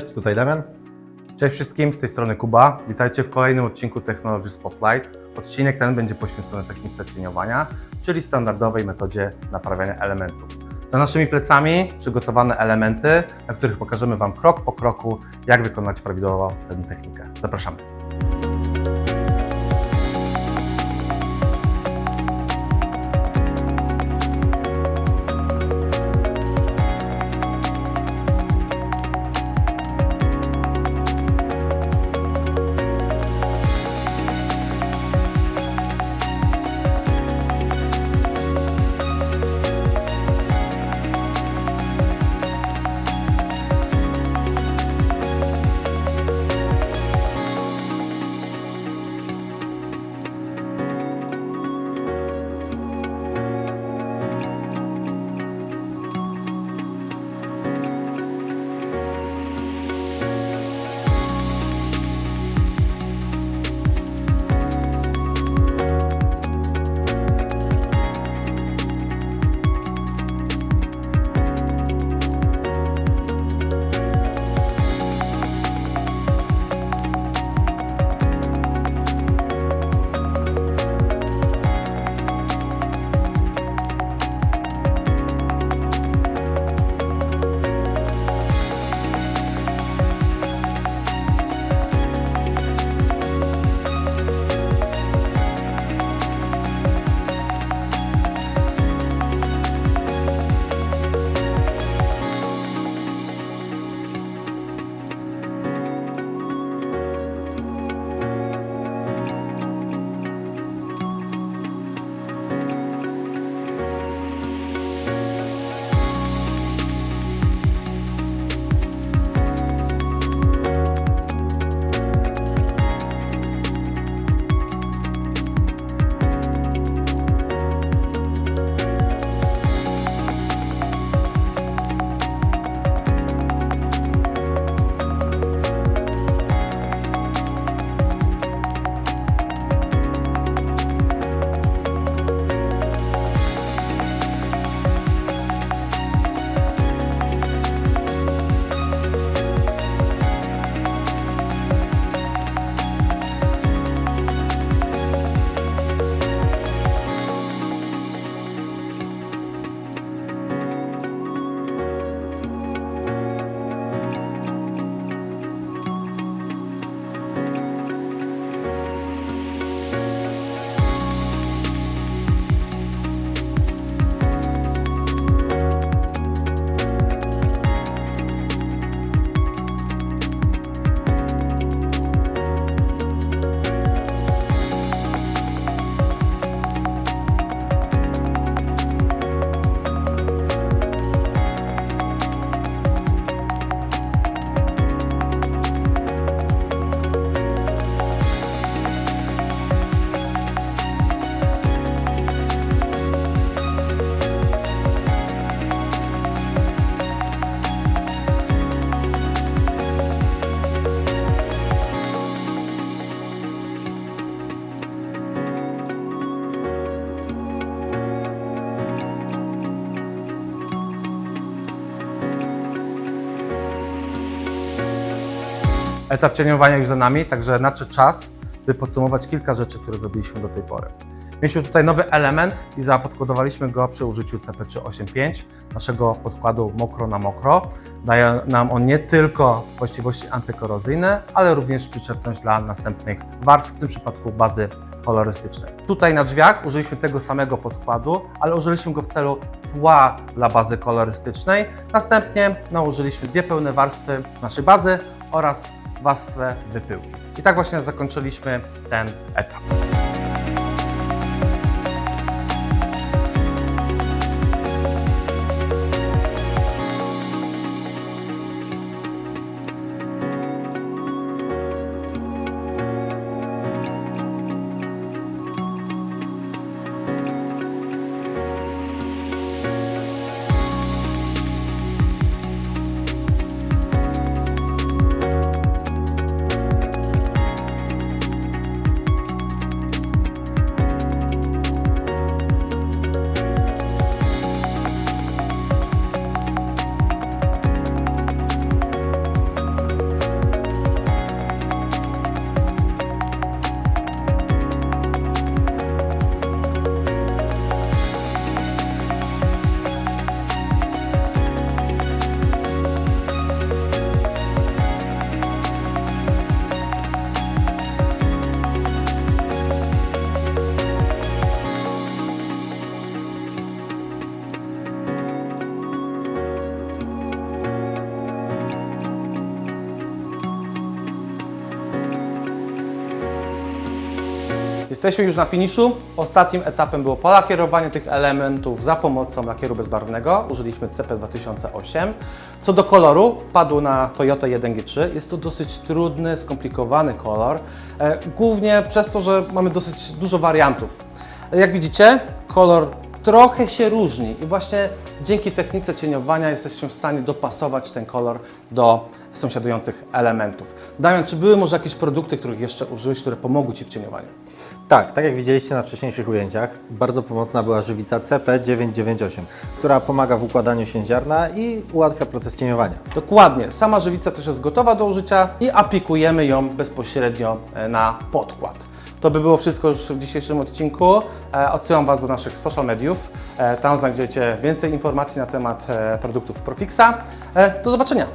Cześć, tutaj Damian. Cześć wszystkim, z tej strony Kuba. Witajcie w kolejnym odcinku Technology Spotlight. Odcinek ten będzie poświęcony technice cieniowania, czyli standardowej metodzie naprawiania elementów. Za naszymi plecami przygotowane elementy, na których pokażemy Wam krok po kroku, jak wykonać prawidłowo tę technikę. Zapraszamy. Etap cieniowania już za nami, także nadszedł czas, by podsumować kilka rzeczy, które zrobiliśmy do tej pory. Mieliśmy tutaj nowy element i zapodkodowaliśmy go przy użyciu CP385, naszego podkładu mokro na mokro. Daje nam on nie tylko właściwości antykorozyjne, ale również przyczepność dla następnych warstw, w tym przypadku bazy kolorystycznej. Tutaj na drzwiach użyliśmy tego samego podkładu, ale użyliśmy go w celu tła dla bazy kolorystycznej. Następnie nałożyliśmy dwie pełne warstwy naszej bazy oraz warstwę wypyłki. I tak właśnie zakończyliśmy ten etap. Jesteśmy już na finiszu. Ostatnim etapem było polakierowanie tych elementów za pomocą lakieru bezbarwnego. Użyliśmy CP2008. Co do koloru, padło na Toyota 1G3. Jest to dosyć trudny, skomplikowany kolor, głównie przez to, że mamy dosyć dużo wariantów. Jak widzicie, kolor trochę się różni i właśnie dzięki technice cieniowania jesteśmy w stanie dopasować ten kolor do sąsiadujących elementów. Damian, czy były może jakieś produkty, których jeszcze użyłeś, które pomogły Ci w cieniowaniu? Tak jak widzieliście na wcześniejszych ujęciach, bardzo pomocna była żywica CP998, która pomaga w układaniu się ziarna i ułatwia proces cieniowania. Dokładnie, sama żywica też jest gotowa do użycia i aplikujemy ją bezpośrednio na podkład. To by było wszystko już w dzisiejszym odcinku. Odsyłam Was do naszych social mediów. Tam znajdziecie więcej informacji na temat produktów Profixa. Do zobaczenia!